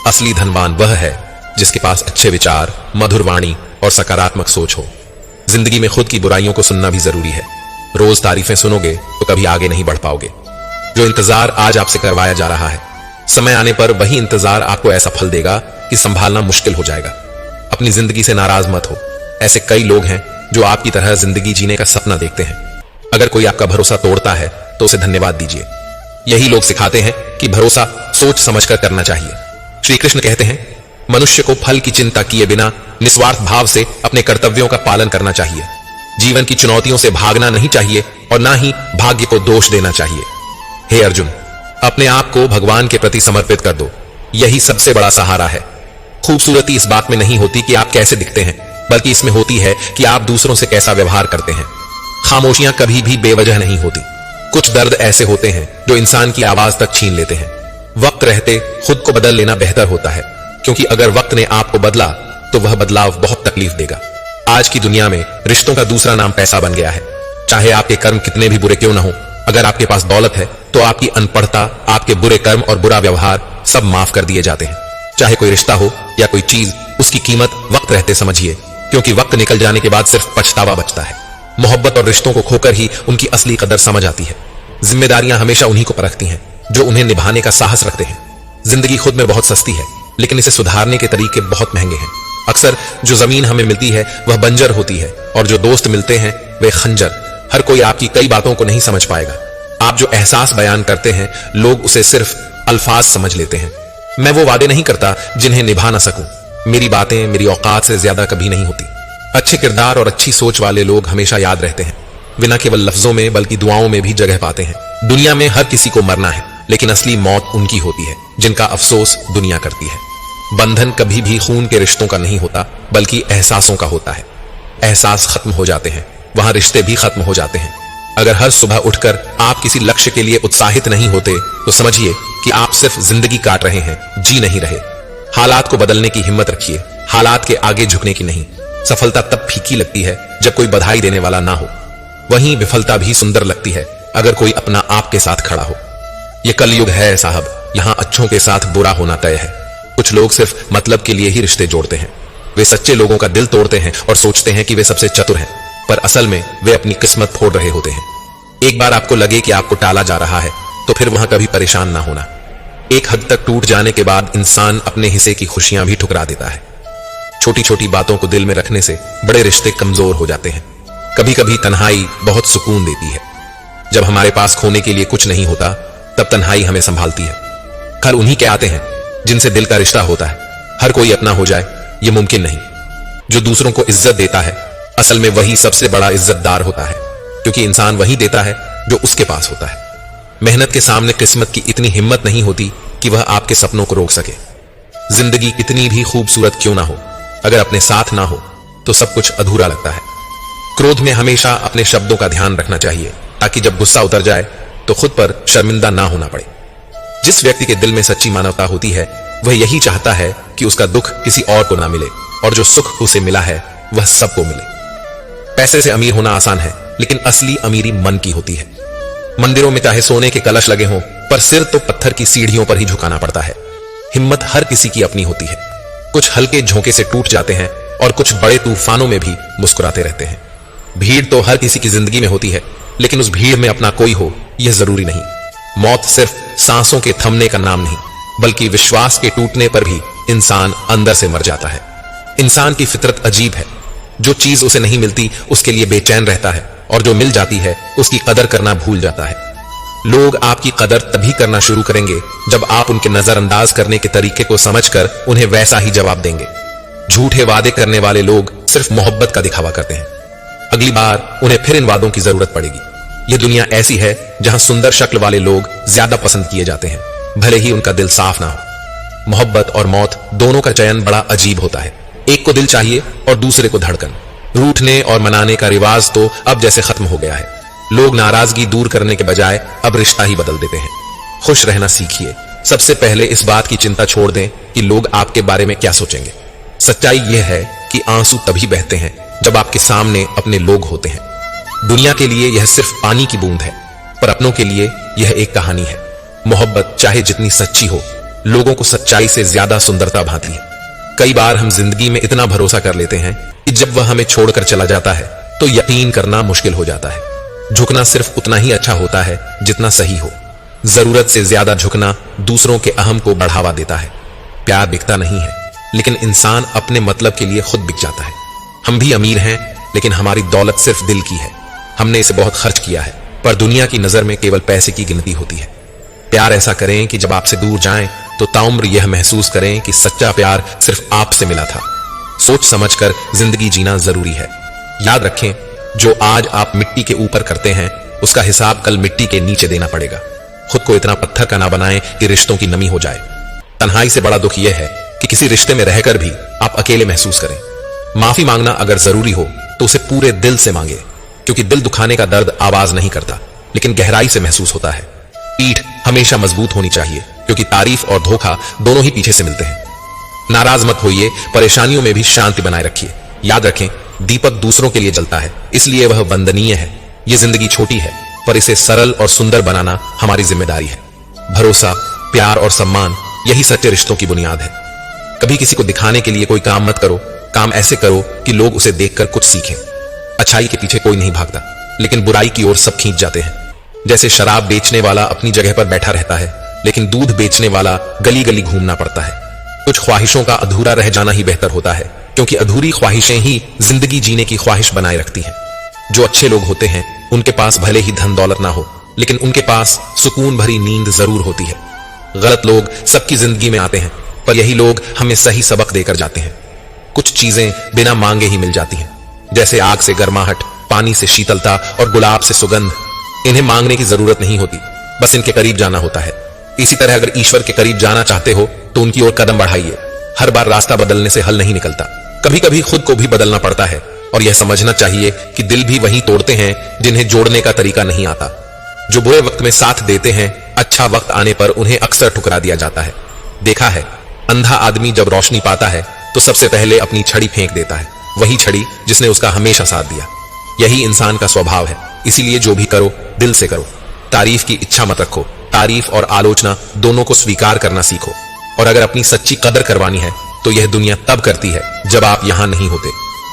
असली धनवान वह है जिसके पास अच्छे विचार, मधुर वाणी और सकारात्मक सोच हो। जिंदगी में खुद की बुराइयों को सुनना भी जरूरी है। रोज तारीफें सुनोगे तो कभी आगे नहीं बढ़ पाओगे। जो इंतजार आज आपसे करवाया जा रहा है, समय आने पर वही इंतजार आपको ऐसा फल देगा कि संभालना मुश्किल हो जाएगा। अपनी जिंदगी से नाराज मत हो। ऐसे कई लोग हैं जो आपकी तरह जिंदगी जीने का सपना देखते हैं। अगर कोई आपका भरोसा तोड़ता है तो उसे धन्यवाद दीजिए। यही लोग सिखाते हैं कि भरोसा सोच समझकर करना चाहिए। श्री कृष्ण कहते हैं, मनुष्य को फल की चिंता किए बिना निस्वार्थ भाव से अपने कर्तव्यों का पालन करना चाहिए। जीवन की चुनौतियों से भागना नहीं चाहिए और ना ही भाग्य को दोष देना चाहिए। हे अर्जुन, अपने आप को भगवान के प्रति समर्पित कर दो। यही सबसे बड़ा सहारा है। खूबसूरती इस बात में नहीं होती कि आप कैसे दिखते हैं, बल्कि इसमें होती है कि आप दूसरों से कैसा व्यवहार करते हैं। खामोशियां कभी भी बेवजह नहीं होती। कुछ दर्द ऐसे होते हैं जो इंसान की आवाज तक छीन लेते हैं। वक्त रहते खुद को बदल लेना बेहतर होता है, क्योंकि अगर वक्त ने आपको बदला तो वह बदलाव बहुत तकलीफ देगा। आज की दुनिया में रिश्तों का दूसरा नाम पैसा बन गया है। चाहे आपके कर्म कितने भी बुरे क्यों ना हो, अगर आपके पास दौलत है तो आपकी अनपढ़ता, आपके बुरे कर्म और बुरा व्यवहार सब माफ कर दिए जाते हैं। चाहे कोई रिश्ता हो या कोई चीज, उसकी कीमत वक्त रहते समझिए, क्योंकि वक्त निकल जाने के बाद सिर्फ पछतावा बचता है। मोहब्बत और रिश्तों को खोकर ही उनकी असली कदर समझ आती है। जिम्मेदारियां हमेशा उन्हीं को परखती हैं जो उन्हें निभाने का साहस रखते हैं। जिंदगी खुद में बहुत सस्ती है, लेकिन इसे सुधारने के तरीके बहुत महंगे हैं। अक्सर जो जमीन हमें मिलती है वह बंजर होती है, और जो दोस्त मिलते हैं वे खंजर। हर कोई आपकी कई बातों को नहीं समझ पाएगा। आप जो एहसास बयान करते हैं, लोग उसे सिर्फ अल्फाज समझ लेते हैं। मैं वो वादे नहीं करता जिन्हें निभा ना सकूं। मेरी बातें मेरी औकात से ज्यादा कभी नहीं होती। अच्छे किरदार और अच्छी सोच वाले लोग हमेशा याद रहते हैं। वे न केवल लफ्जों में बल्कि दुआओं में भी जगह पाते हैं। दुनिया में हर किसी को मरना है, लेकिन असली मौत उनकी होती है जिनका अफसोस दुनिया करती है। बंधन कभी भी खून के रिश्तों का नहीं होता, बल्कि एहसासों का होता है। एहसास खत्म हो जाते हैं, वहां रिश्ते भी खत्म हो जाते हैं। अगर हर सुबह उठकर आप किसी लक्ष्य के लिए उत्साहित नहीं होते तो समझिए कि आप सिर्फ जिंदगी काट रहे हैं, जी नहीं रहे। हालात को बदलने की हिम्मत रखिए, हालात के आगे झुकने की नहीं। सफलता तब फीकी लगती है जब कोई बधाई देने वाला ना हो। वहीं विफलता भी सुंदर लगती है अगर कोई अपना आपके साथ खड़ा हो। यह कलयुग है साहब, यहां अच्छों के साथ बुरा होना तय है। कुछ लोग सिर्फ मतलब के लिए ही रिश्ते जोड़ते हैं। वे सच्चे लोगों का दिल तोड़ते हैं और सोचते हैं कि वे सबसे चतुर हैं, पर असल में वे अपनी किस्मत फोड़ रहे होते हैं। एक बार आपको लगे कि आपको टाला जा रहा है तो फिर वहां कभी परेशान ना होना। एक हद तक टूट जाने के बाद इंसान अपने हिस्से की खुशियां भी ठुकरा देता है। छोटी छोटी बातों को दिल में रखने से बड़े रिश्ते कमजोर हो जाते हैं। कभी कभी तन्हाई बहुत सुकून देती है। जब हमारे पास खोने के लिए कुछ नहीं होता, तब तन्हाई हमें संभालती है। कल उन्हीं के आते हैं जिनसे दिल का रिश्ता होता है। हर कोई अपना हो जाए ये मुमकिन नहीं। जो दूसरों को इज्जत देता है, असल में वही सबसे बड़ा इज्जतदार होता है, क्योंकि इंसान वही देता है जो उसके पास होता है। मेहनत के सामने किस्मत की इतनी हिम्मत नहीं होती कि वह आपके सपनों को रोक सके। जिंदगी कितनी भी खूबसूरत क्यों ना हो, अगर अपने साथ ना हो तो सब कुछ अधूरा लगता है। क्रोध में हमेशा अपने शब्दों का ध्यान रखना चाहिए, ताकि जब गुस्सा उतर जाए तो खुद पर शर्मिंदा ना होना पड़े। जिस व्यक्ति के दिल में सच्ची मानवता होती है, वह यही चाहता है कि उसका दुख किसी और को ना मिले, और जो सुख उसे मिला है वह सबको मिले। पैसे से अमीर होना आसान है, लेकिन असली अमीरी मन की होती है। मंदिरों में चाहे सोने के कलश लगे हों, पर सिर तो पत्थर की सीढ़ियों पर ही झुकाना पड़ता है। हिम्मत हर किसी की अपनी होती है। कुछ हल्के झोंके से टूट जाते हैं और कुछ बड़े तूफानों में भी मुस्कुराते रहते हैं। भीड़ तो हर किसी की जिंदगी में होती है, लेकिन उस भीड़ में अपना कोई हो यह जरूरी नहीं। मौत सिर्फ सांसों के थमने का नाम नहीं, बल्कि विश्वास के टूटने पर भी इंसान अंदर से मर जाता है। इंसान की फितरत अजीब है। जो चीज उसे नहीं मिलती उसके लिए बेचैन रहता है, और जो मिल जाती है उसकी कदर करना भूल जाता है। लोग आपकी कदर तभी करना शुरू करेंगे जब आप उनके नजरअंदाज करने के तरीके को समझकर उन्हें वैसा ही जवाब देंगे। झूठे वादे करने वाले लोग सिर्फ मोहब्बत का दिखावा करते हैं। अगली बार उन्हें फिर इन वादों की जरूरत पड़ेगी। यह दुनिया ऐसी है जहां सुंदर शक्ल वाले लोग ज्यादा पसंद किए जाते हैं, भले ही उनका दिल साफ ना हो। मोहब्बत और मौत दोनों का चयन बड़ा अजीब होता है। एक को दिल चाहिए और दूसरे को धड़कन। रूठने और मनाने का रिवाज तो अब जैसे खत्म हो गया है। लोग नाराजगी दूर करने के बजाय अब रिश्ता ही बदल देते हैं। खुश रहना सीखिए। सबसे पहले इस बात की चिंता छोड़ दें कि लोग आपके बारे में क्या सोचेंगे। सच्चाई यह है कि आंसू तभी बहते हैं जब आपके सामने अपने लोग होते हैं। दुनिया के लिए यह सिर्फ पानी की बूंद है, पर अपनों के लिए यह एक कहानी है। मोहब्बत चाहे जितनी सच्ची हो, लोगों को सच्चाई से ज्यादा सुंदरता भाती है। कई बार हम जिंदगी में इतना भरोसा कर लेते हैं कि जब वह हमें छोड़कर चला जाता है तो यकीन करना मुश्किल हो जाता है। झुकना सिर्फ उतना ही अच्छा होता है जितना सही हो। जरूरत से ज्यादा झुकना दूसरों के अहम को बढ़ावा देता है। प्यार बिकता नहीं है, लेकिन इंसान अपने मतलब के लिए खुद बिक जाता है। हम भी अमीर हैं, लेकिन हमारी दौलत सिर्फ दिल की है। हमने इसे बहुत खर्च किया है, पर दुनिया की नजर में केवल पैसे की गिनती होती है। प्यार ऐसा करें कि जब आपसे दूर जाएं तो ताउम्र यह महसूस करें कि सच्चा प्यार सिर्फ आपसे मिला था। सोच समझकर जिंदगी जीना जरूरी है। याद रखें, जो आज आप मिट्टी के ऊपर करते हैं उसका हिसाब कल मिट्टी के नीचे देना पड़ेगा। खुद को इतना पत्थर का ना बनाएं कि रिश्तों की नमी हो जाए। तन्हाई से बड़ा दुख यह है कि किसी रिश्ते में रहकर भी आप अकेले महसूस करें। माफी मांगना अगर जरूरी हो तो उसे पूरे दिल से मांगे, क्योंकि दिल दुखाने का दर्द आवाज नहीं करता, लेकिन गहराई से महसूस होता है। पीठ हमेशा मजबूत होनी चाहिए, क्योंकि तारीफ और धोखा दोनों ही पीछे से मिलते हैं। नाराज मत होइए, परेशानियों में भी शांति बनाए रखिए। याद रखें, दीपक दूसरों के लिए जलता है, इसलिए वह वंदनीय है। यह जिंदगी छोटी है, पर इसे सरल और सुंदर बनाना हमारी जिम्मेदारी है। भरोसा, प्यार और सम्मान, यही सच्चे रिश्तों की बुनियाद है। कभी किसी को दिखाने के लिए कोई काम मत करो। काम ऐसे करो कि लोग उसे देखकर कुछ सीखें। अच्छाई के पीछे कोई नहीं भागता, लेकिन बुराई की ओर सब खींच जाते हैं। जैसे शराब बेचने वाला अपनी जगह पर बैठा रहता है, लेकिन दूध बेचने वाला गली गली घूमना पड़ता है। कुछ ख्वाहिशों का अधूरा रह जाना ही बेहतर होता है, क्योंकि अधूरी ख्वाहिशें ही जिंदगी जीने की ख्वाहिश बनाए रखती हैं। जो अच्छे लोग होते हैं उनके पास भले ही धन दौलत ना हो, लेकिन उनके पास सुकून भरी नींद जरूर होती है। गलत लोग सबकी जिंदगी में आते हैं, पर यही लोग हमें सही सबक देकर जाते हैं। कुछ चीजें बिना मांगे ही मिल जाती हैं, जैसे आग से गर्माहट, पानी से शीतलता और गुलाब से सुगंध। इन्हें मांगने की जरूरत नहीं होती, बस इनके करीब जाना होता है। इसी तरह अगर ईश्वर के करीब जाना चाहते हो तो उनकी ओर कदम बढ़ाइए। हर बार रास्ता बदलने से हल नहीं निकलता, कभी कभी खुद को भी बदलना पड़ता है। और यह समझना चाहिए कि दिल भी वही तोड़ते हैं जिन्हें जोड़ने का तरीका नहीं आता। जो बुरे वक्त में साथ देते हैं, अच्छा वक्त आने पर उन्हें अक्सर ठुकरा दिया जाता है। देखा है, अंधा आदमी जब रोशनी पाता है तो सबसे पहले अपनी छड़ी फेंक देता है, वही छड़ी जिसने उसका हमेशा साथ दिया। यही इंसान का स्वभाव है, इसीलिए जो भी करो दिल से करो। तारीफ की इच्छा मत रखो, तारीफ और आलोचना दोनों को स्वीकार करना सीखो। और अगर अपनी सच्ची कदर करवानी है तो यह दुनिया तब करती है जब आप यहां नहीं होते।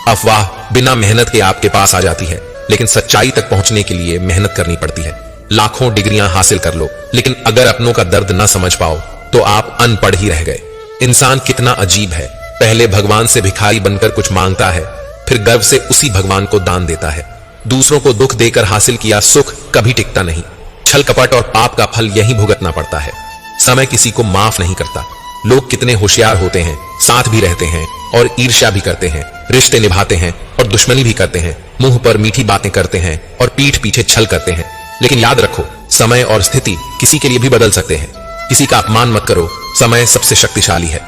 अफवाह बिना मेहनत के आपके पास आ जाती है, लेकिन सच्चाई तक पहुंचने के लिए मेहनत करनी पड़ती है। लाखों डिग्रियां हासिल कर लो, लेकिन अगर अपनों का दर्द न समझ पाओ तो आप अनपढ़ ही रह गए। इंसान कितना अजीब है, पहले भगवान से भिखारी बनकर कुछ मांगता है, फिर गर्व से उसी भगवान को दान देता है। दूसरों को दुख देकर हासिल किया सुख कभी टिकता नहीं। छल कपट और पाप का फल यही भुगतना पड़ता है। समय किसी को माफ नहीं करता। लोग कितने होशियार होते हैं, साथ भी रहते हैं और ईर्ष्या भी करते हैं, रिश्ते निभाते हैं और दुश्मनी भी करते हैं, मुंह पर मीठी बातें करते हैं और पीठ पीछे छल करते हैं। लेकिन याद रखो, समय और स्थिति किसी के लिए भी बदल सकते हैं। किसी का अपमान मत करो, समय सबसे शक्तिशाली है।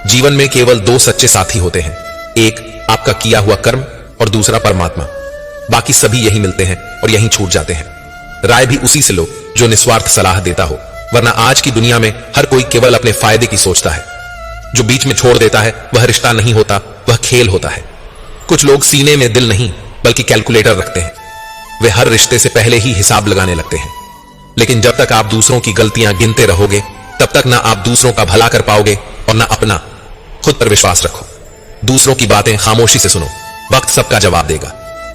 जीवन में केवल दो सच्चे साथी होते हैं, एक आपका किया हुआ कर्म और दूसरा परमात्मा। बाकी सभी यही मिलते हैं और यहीं छूट जाते हैं। राय भी उसी से लो जो निस्वार्थ सलाह देता हो, वरना आज की दुनिया में हर कोई केवल अपने फायदे की सोचता है। जो बीच में छोड़ देता है वह रिश्ता नहीं होता, वह खेल होता है। कुछ लोग सीने में दिल नहीं बल्कि कैलकुलेटर रखते हैं। वे हर रिश्ते से पहले ही हिसाब लगाने लगते हैं। लेकिन जब तक आप दूसरों की गलतियां गिनते रहोगे, तब तक ना आप दूसरों का भला कर पाओगे और ना अपना। खुद पर विश्वास रखो, दूसरों की बातें खामोशी से सुनो, वक्त सबका जवाब देगा।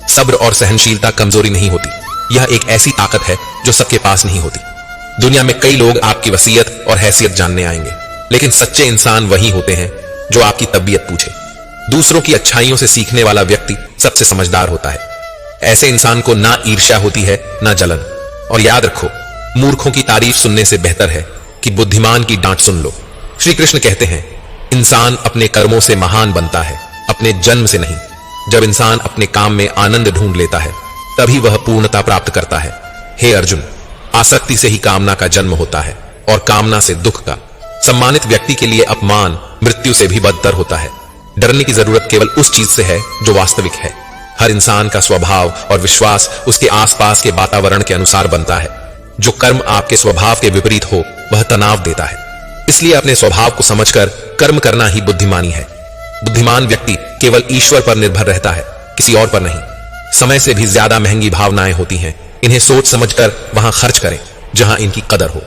सब्र और सहनशीलता कमजोरी नहीं होती, यह एक ऐसी ताकत है जो सबके पास नहीं होती। दुनिया में कई लोग आपकी वसीयत और हैसियत जानने आएंगे, लेकिन सच्चे इंसान वही होते हैं जो आपकी तबीयत पूछे। दूसरों की अच्छाइयों से सीखने वाला व्यक्ति सबसे समझदार होता है। ऐसे इंसान को ना ईर्ष्या होती है ना जलन। और याद रखो, मूर्खों की तारीफ सुनने से बेहतर है कि बुद्धिमान की डांट सुन लो। श्री कृष्ण कहते हैं, इंसान अपने कर्मों से महान बनता है, अपने जन्म से नहीं। जब इंसान अपने काम में आनंद ढूंढ लेता है तभी वह पूर्णता प्राप्त करता है। हे अर्जुन, आसक्ति से ही कामना का जन्म होता है और कामना से दुख का। सम्मानित व्यक्ति के लिए अपमान मृत्यु से भी बदतर होता है। डरने की जरूरत केवल उस चीज से है जो वास्तविक है। हर इंसान का स्वभाव और विश्वास उसके आसपास के वातावरण के अनुसार बनता है। जो कर्म आपके स्वभाव के विपरीत हो वह तनाव देता है। इसलिए अपने स्वभाव को समझकर कर्म करना ही बुद्धिमानी है। बुद्धिमान व्यक्ति केवल ईश्वर पर निर्भर रहता है, किसी और पर नहीं। समय से भी ज्यादा महंगी भावनाएं होती हैं, इन्हें सोच समझकर वहां खर्च करें जहां इनकी कदर हो।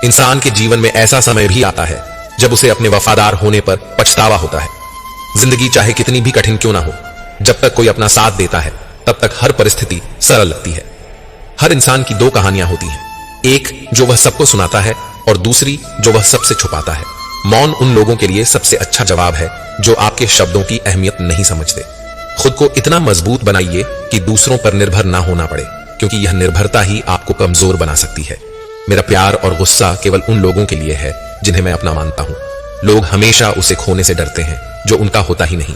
इंसान के जीवन में ऐसा समय भी आता है जब उसे अपने वफादार होने पर पछतावा होता है। जिंदगी चाहे कितनी भी कठिन क्यों ना हो, जब तक कोई अपना साथ देता है तब तक हर परिस्थिति सरल लगती है। हर इंसान की दो कहानियां होती हैं, एक जो वह सबको सुनाता है और दूसरी जो वह सबसे छुपाता है। मौन उन लोगों के लिए सबसे अच्छा जवाब है जो आपके शब्दों की अहमियत नहीं समझते। खुद को इतना मजबूत बनाइए कि दूसरों पर निर्भर ना होना पड़े, क्योंकि यह निर्भरता ही आपको कमजोर बना सकती है। मेरा प्यार और गुस्सा केवल उन लोगों के लिए है जिन्हें मैं अपना मानता हूं। लोग हमेशा उसे खोने से डरते हैं जो उनका होता ही नहीं।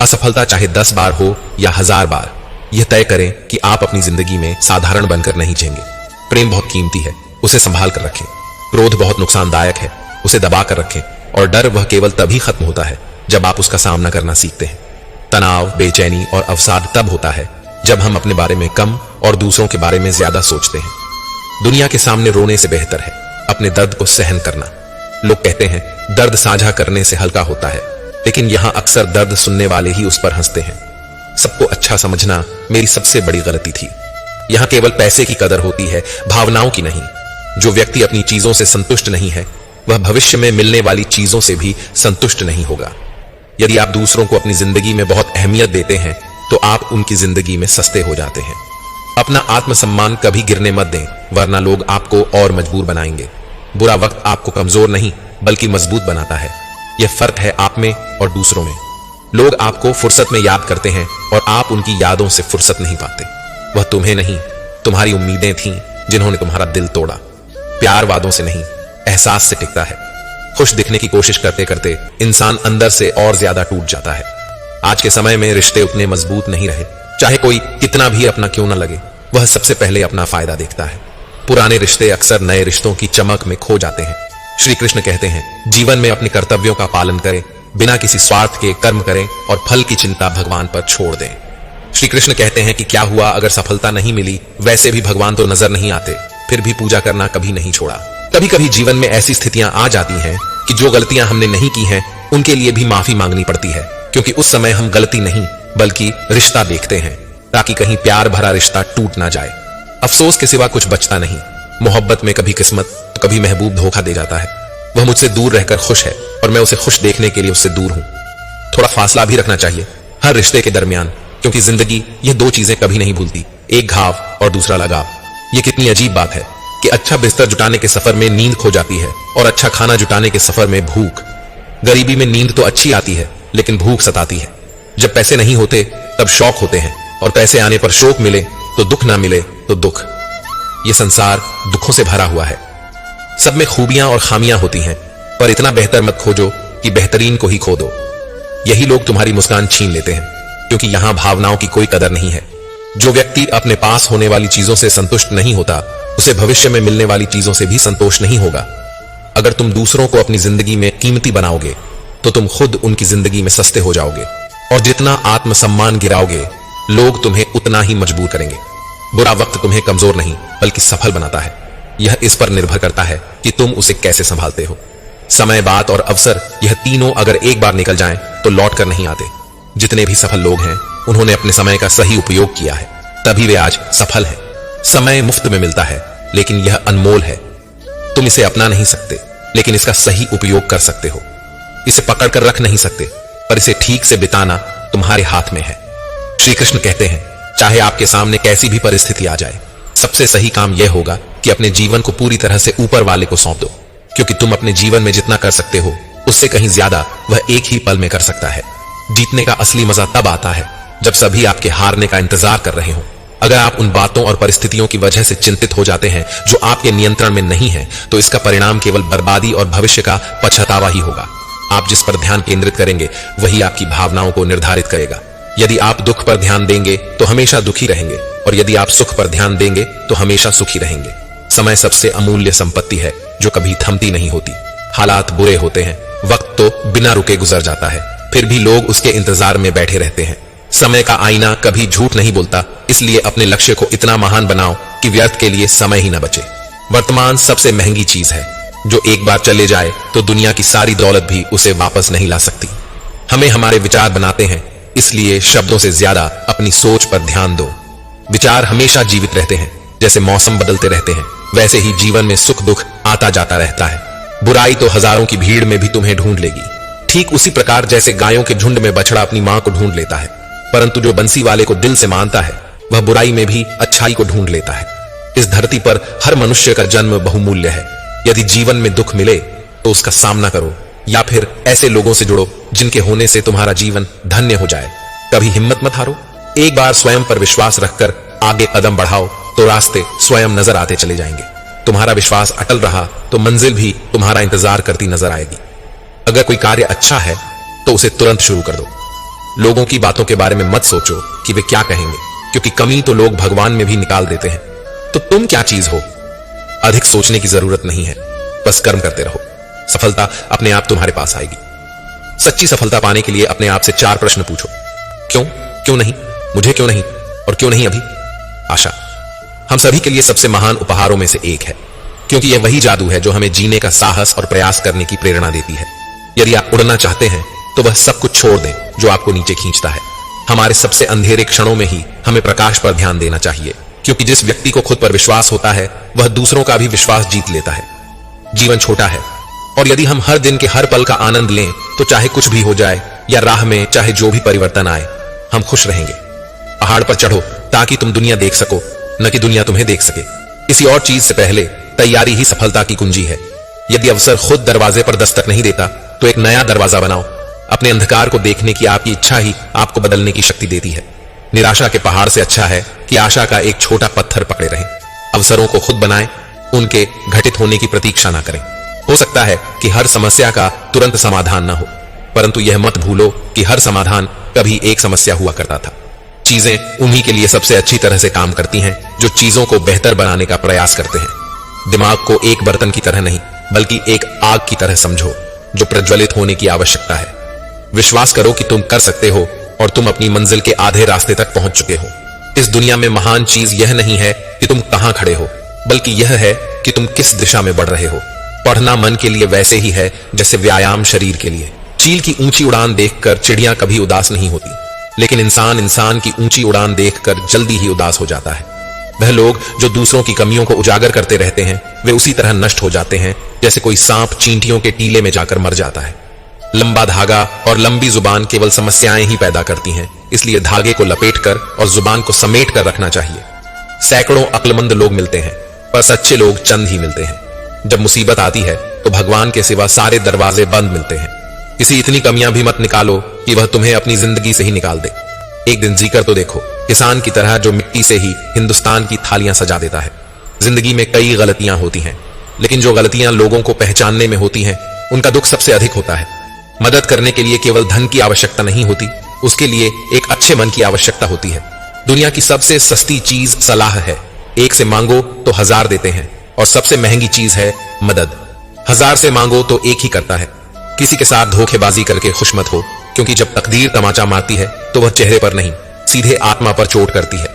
असफलता चाहे 10 बार हो या 1000 बार, यह तय करें कि आप अपनी जिंदगी में साधारण बनकर नहीं जिएंगे। प्रेम बहुत कीमती है, उसे संभाल कर रखें। क्रोध बहुत नुकसानदायक है, उसे दबा कर रखें। और डर वह केवल तभी खत्म होता है जब आप उसका सामना करना सीखते हैं। तनाव, बेचैनी और अवसाद तब होता है जब हम अपने बारे में कम और दूसरों के बारे में ज्यादा सोचते हैं। दुनिया के सामने रोने से बेहतर है अपने दर्द को सहन करना। लोग कहते हैं दर्द साझा करने से हल्का होता है, लेकिन यहां अक्सर दर्द सुनने वाले ही उस पर हंसते हैं। सबको अच्छा समझना मेरी सबसे बड़ी गलती थी। यहां केवल पैसे की कदर होती है, भावनाओं की नहीं। जो व्यक्ति अपनी चीजों से संतुष्ट नहीं है, वह भविष्य में मिलने वाली चीजों से भी संतुष्ट नहीं होगा। यदि आप दूसरों को अपनी जिंदगी में बहुत अहमियत देते हैं, तो आप उनकी जिंदगी में सस्ते हो जाते हैं। अपना आत्मसम्मान कभी गिरने मत दें, वरना लोग आपको और मजबूर बनाएंगे। बुरा वक्त आपको कमजोर नहीं बल्कि मजबूत बनाता है। यह फर्क है आप में और दूसरों में। लोग आपको फुर्सत में याद करते हैं और आप उनकी यादों से फुर्सत नहीं पाते। वह तुम्हें नहीं, तुम्हारी उम्मीदें थीं जिन्होंने तुम्हारा दिल तोड़ा। प्यार वादों से नहीं, एहसास से टिकता है। खुश दिखने की कोशिश करते करते इंसान अंदर से और ज्यादा टूट जाता है। आज के समय में रिश्ते उतने मजबूत नहीं रहे। चाहे कोई कितना भी अपना क्यों न लगे, वह सबसे पहले अपना फायदा देखता है। पुराने रिश्ते अक्सर नए रिश्तों की चमक में खो जाते हैं। श्री कृष्ण कहते हैं, जीवन में अपने कर्तव्यों का पालन करें, बिना किसी स्वार्थ के कर्म करें और फल की चिंता भगवान पर छोड़ दें। श्री कृष्ण कहते हैं कि क्या हुआ अगर सफलता नहीं मिली, वैसे भी भगवान तो नजर नहीं आते, फिर भी पूजा करना कभी नहीं छोड़ा। कभी कभी जीवन में ऐसी स्थितियां आ जाती हैं कि जो गलतियां हमने नहीं की हैं, उनके लिए भी माफी मांगनी पड़ती है, क्योंकि उस समय हम गलती नहीं बल्कि रिश्ता देखते हैं, ताकि कहीं प्यार भरा रिश्ता टूट ना जाए। अफसोस के सिवा कुछ बचता नहीं। मोहब्बत में कभी किस्मत तो कभी महबूब धोखा दे जाता है। वह मुझसे दूर रहकर खुश है और मैं उसे खुश देखने के लिए उससे दूर हूं। थोड़ा फासला भी रखना चाहिए हर रिश्ते के दरमियान, क्योंकि जिंदगी ये दो चीजें कभी नहीं भूलती, एक घाव और दूसरा लगाव। ये कितनी अजीब बात है कि अच्छा बिस्तर जुटाने के सफर में नींद खो जाती है और अच्छा खाना जुटाने के सफर में भूख। गरीबी में नींद तो अच्छी आती है, लेकिन भूख सताती है। जब पैसे नहीं होते तब शौक होते हैं, और पैसे आने पर शौक मिले तो दुख ना मिले तो दुख। ये संसार दुखों से भरा हुआ है। सब में खूबियां और खामियां होती हैं, पर इतना बेहतर मत खोजो कि बेहतरीन को ही खो दो। यही लोग तुम्हारी मुस्कान छीन लेते हैं, क्योंकि यहां भावनाओं की कोई कदर नहीं है। जो व्यक्ति अपने पास होने वाली चीजों से संतुष्ट नहीं होता, उसे भविष्य में मिलने वाली चीजों से भी संतोष नहीं होगा। अगर तुम दूसरों को अपनी जिंदगी में कीमती बनाओगे, तो तुम खुद उनकी जिंदगी में सस्ते हो जाओगे, और जितना आत्मसम्मान गिराओगे, लोग तुम्हें उतना ही मजबूर करेंगे। बुरा वक्त तुम्हें कमजोर नहीं बल्कि सफल बनाता है। यह इस पर निर्भर करता है कि तुम उसे कैसे संभालते हो। समय, बात और अवसर, यह तीनों अगर एक बार निकल जाएं, तो लौट कर नहीं आते। जितने भी सफल लोग हैं, उन्होंने अपने समय का सही उपयोग किया है, तभी वे आज सफल हैं। समय मुफ्त में मिलता है, लेकिन यह अनमोल है। तुम इसे अपना नहीं सकते, लेकिन इसका सही उपयोग कर सकते हो। इसे पकड़ कर रख नहीं सकते, पर इसे ठीक से बिताना तुम्हारे हाथ में है। श्री कृष्ण कहते हैं, चाहे आपके सामने कैसी भी परिस्थिति आ जाए, सबसे सही काम यह होगा कि अपने जीवन को पूरी तरह से ऊपर वाले को सौंप दो, क्योंकि तुम अपने जीवन में जितना कर सकते हो, उससे कहीं ज्यादा वह एक ही पल में कर सकता है। जीतने का असली मजा तब आता है जब सभी आपके हारने का इंतजार कर रहे हो। अगर आप उन बातों और परिस्थितियों की वजह से चिंतित हो जाते हैं जो आपके नियंत्रण में नहीं है, तो इसका परिणाम केवल बर्बादी और भविष्य का पछतावा ही होगा। आप जिस पर ध्यान केंद्रित करेंगे, वही आपकी भावनाओं को निर्धारित करेगा। यदि आप दुख पर ध्यान देंगे तो हमेशा दुखी रहेंगे, और यदि आप सुख पर ध्यान देंगे तो हमेशा सुखी रहेंगे। समय सबसे अमूल्य संपत्ति है जो कभी थमती नहीं होती। हालात बुरे होते हैं, वक्त तो बिना रुके गुजर जाता है, फिर भी लोग उसके इंतजार में बैठे रहते हैं। समय का आईना कभी झूठ नहीं बोलता, इसलिए अपने लक्ष्य को इतना महान बनाओ कि व्यर्थ के लिए समय ही न बचे। वर्तमान सबसे महंगी चीज है, जो एक बार चले जाए तो दुनिया की सारी दौलत भी उसे वापस नहीं ला सकती। हमें हमारे विचार बनाते हैं, इसलिए शब्दों से ज्यादा अपनी सोच पर ध्यान दो। विचार हमेशा जीवित रहते हैं। जैसे मौसम बदलते रहते हैं, वैसे ही जीवन में सुख दुख आता जाता रहता है। बुराई तो हजारों की भीड़ में भी तुम्हें ढूंढ लेगी। ठीक उसी प्रकार जैसे गायों के झुंड में बछड़ा अपनी मां को ढूंढ लेता है, परंतु जो बंसी वाले को दिल से मानता है वह बुराई में भी अच्छाई को ढूंढ लेता है। इस धरती पर हर मनुष्य का जन्म बहुमूल्य है। यदि जीवन में दुख मिले तो उसका सामना करो, या फिर ऐसे लोगों से जुड़ो जिनके होने से तुम्हारा जीवन धन्य हो जाए। कभी हिम्मत मत हारो। एक बार स्वयं पर विश्वास रखकर आगे कदम बढ़ाओ तो रास्ते स्वयं नजर आते चले जाएंगे। तुम्हारा विश्वास अटल रहा तो मंजिल भी तुम्हारा इंतजार करती नजर आएगी। अगर कोई कार्य अच्छा है तो उसे तुरंत शुरू कर दो। लोगों की बातों के बारे में मत सोचो कि वे क्या कहेंगे, क्योंकि कमी तो लोग भगवान में भी निकाल देते हैं। तो तुम क्या चीज हो? अधिक सोचने की जरूरत नहीं है, बस कर्म करते रहो। सफलता अपने आप तुम्हारे पास आएगी। सच्ची सफलता पाने के लिए अपने आप से 4 प्रश्न पूछो। क्यों? क्यों नहीं? मुझे क्यों नहीं? और क्यों नहीं अभी? आशा हम सभी के लिए सबसे महान उपहारों में से एक है, क्योंकि यह वही जादू है जो हमें जीने का साहस और प्रयास करने की प्रेरणा देती है। यदि आप उड़ना चाहते हैं तो वह सब कुछ छोड़ दें जो आपको नीचे खींचता है। हमारे सबसे अंधेरे क्षणों में ही हमें प्रकाश पर ध्यान देना चाहिए, क्योंकि जिस व्यक्ति को खुद पर विश्वास होता है वह दूसरों का भी विश्वास जीत लेता है। जीवन छोटा है, और यदि हम हर दिन के हर पल का आनंद लें तो चाहे कुछ भी हो जाए या राह में चाहे जो भी परिवर्तन आए, हम खुश रहेंगे। पहाड़ पर चढ़ो ताकि तुम दुनिया देख सको, न कि दुनिया तुम्हें देख सके। किसी और चीज से पहले तैयारी ही सफलता की कुंजी है। यदि अवसर खुद दरवाजे पर दस्तक नहीं देता तो एक नया दरवाजा बनाओ। अपने अंधकार को देखने की आपकी इच्छा ही आपको बदलने की शक्ति देती है। निराशा के पहाड़ से अच्छा है कि आशा का एक छोटा पत्थर पकड़े रहें। अवसरों को खुद बनाएं, उनके घटित होने की प्रतीक्षा ना करें। हो सकता है कि हर समस्या का तुरंत समाधान ना हो, परंतु यह मत भूलो कि हर समाधान कभी एक समस्या हुआ करता था। चीजें उन्हीं के लिए सबसे अच्छी तरह से काम करती हैं जो चीजों को बेहतर बनाने का प्रयास करते हैं। दिमाग को एक बर्तन की तरह नहीं बल्कि एक आग की तरह समझो जो प्रज्वलित होने की आवश्यकता है। विश्वास करो कि तुम कर सकते हो और तुम अपनी मंजिल के आधे रास्ते तक पहुंच चुके हो। इस दुनिया में महान चीज यह नहीं है कि तुम कहां खड़े हो, बल्कि यह है कि तुम किस दिशा में बढ़ रहे हो। पढ़ना मन के लिए वैसे ही है जैसे व्यायाम शरीर के लिए। चील की ऊंची उड़ान देखकर चिड़ियां कभी उदास नहीं होती, लेकिन इंसान की ऊंची उड़ान देखकर जल्दी ही उदास हो जाता है। वह लोग जो दूसरों की कमियों को उजागर करते रहते हैं वे उसी तरह नष्ट हो जाते हैं जैसे कोई सांप चींटियों के टीले में जाकर मर जाता है। लंबा धागा और लंबी जुबान केवल समस्याएं ही पैदा करती हैं, इसलिए धागे को लपेटकर और जुबान को समेट कर रखना चाहिए। सैकड़ों अक्लमंद लोग मिलते हैं पर सच्चे लोग चंद ही मिलते हैं। जब मुसीबत आती है तो भगवान के सिवा सारे दरवाजे बंद मिलते हैं। किसी इतनी कमियां भी मत निकालो कि वह तुम्हें अपनी जिंदगी से ही निकाल दे। एक दिन जीकर तो देखो, किसान की तरह जो मिट्टी से ही हिंदुस्तान की थालियां सजा देता है। जिंदगी में कई गलतियां होती हैं, लेकिन जो गलतियां लोगों को पहचानने में होती हैं उनका दुख सबसे अधिक होता है। मदद करने के लिए केवल धन की आवश्यकता नहीं होती, उसके लिए एक अच्छे मन की आवश्यकता होती है। दुनिया की सबसे सस्ती चीज सलाह है। एक से मांगो तो 1000 देते हैं, और सबसे महंगी चीज है मदद। 1000 से मांगो तो एक ही करता है। किसी के साथ धोखेबाजी करके खुश मत हो, क्योंकि जब तकदीर तमाचा मारती है तो वह चेहरे पर नहीं सीधे आत्मा पर चोट करती है।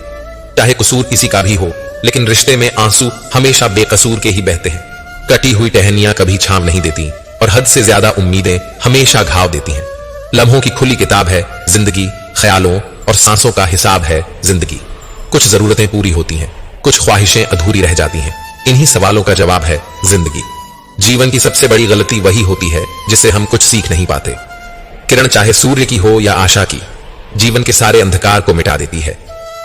चाहे कसूर किसी का भी हो, लेकिन रिश्ते में आंसू हमेशा बेकसूर के ही बहते हैं। कटी हुई टहनियां कभी छांव नहीं देती, और हद से ज्यादा उम्मीदें हमेशा घाव देती हैं। लम्हों की खुली किताब है जिंदगी, ख्यालों और सांसों का हिसाब है जिंदगी। कुछ जरूरतें पूरी होती हैं, कुछ ख्वाहिशें अधूरी रह जाती हैं। इन्हीं सवालों का जवाब है जिंदगी। जीवन की सबसे बड़ी गलती वही होती है जिससे हम कुछ सीख नहीं पाते। किरण चाहे सूर्य की हो या आशा की, जीवन के सारे अंधकार को मिटा देती है।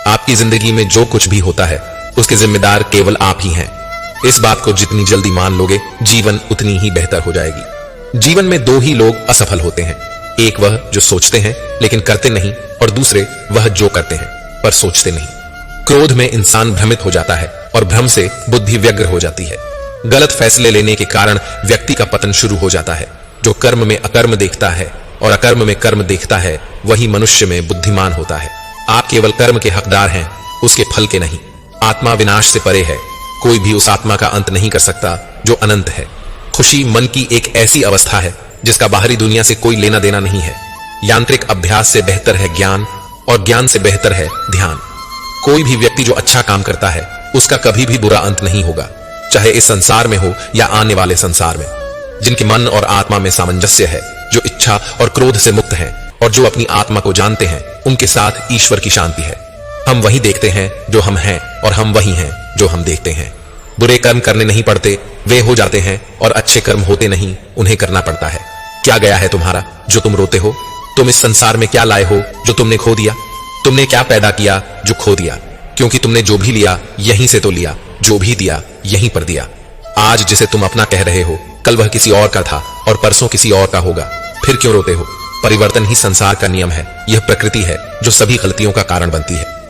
आपकी जिंदगी में जो कुछ भी होता है उसके जिम्मेदार केवल आप ही हैं। इस बात को जितनी जल्दी मान लोगे, जीवन उतनी ही बेहतर हो जाएगी। जीवन में 2 ही लोग असफल होते हैं, एक वह जो सोचते हैं लेकिन करते नहीं, और दूसरे वह जो करते हैं पर सोचते नहीं। क्रोध में इंसान भ्रमित हो जाता है और भ्रम से बुद्धि व्यग्र हो जाती है। गलत फैसले लेने के कारण व्यक्ति का पतन शुरू हो जाता है। जो कर्म में अकर्म देखता है और अकर्म में कर्म देखता है, वही मनुष्य में बुद्धिमान होता है। आप केवल कर्म के हकदार हैं, उसके फल के नहीं। आत्मा विनाश से परे है, कोई भी उस आत्मा का अंत नहीं कर सकता जो अनंत है। खुशी मन की एक ऐसी अवस्था है जिसका बाहरी दुनिया से कोई लेना देना नहीं है। यांत्रिक अभ्यास से बेहतर है ज्ञान, और ज्ञान से बेहतर है ध्यान। कोई भी व्यक्ति जो अच्छा काम करता है उसका कभी भी बुरा अंत नहीं होगा, चाहे इस संसार में हो या आने वाले संसार में। जिनके मन और आत्मा में सामंजस्य है, जो इच्छा और क्रोध से मुक्त हैं, और जो अपनी आत्मा को जानते हैं, उनके साथ ईश्वर की शांति है। हम वही देखते हैं जो हम हैं, और हम वही हैं जो हम देखते हैं। बुरे कर्म करने नहीं पड़ते, वे हो जाते हैं, और अच्छे कर्म होते नहीं, उन्हें करना पड़ता है। क्या गया है तुम्हारा जो तुम रोते हो? तुम इस संसार में क्या लाए हो जो तुमने खो दिया? तुमने क्या पैदा किया जो खो दिया? क्योंकि तुमने जो भी लिया यहीं से तो लिया, जो भी दिया यहीं पर दिया। आज जिसे तुम अपना कह रहे हो, कल वह किसी और का था और परसों किसी और का होगा। फिर क्यों रोते हो? परिवर्तन ही संसार का नियम है। यह प्रकृति है जो सभी गलतियों का कारण बनती है।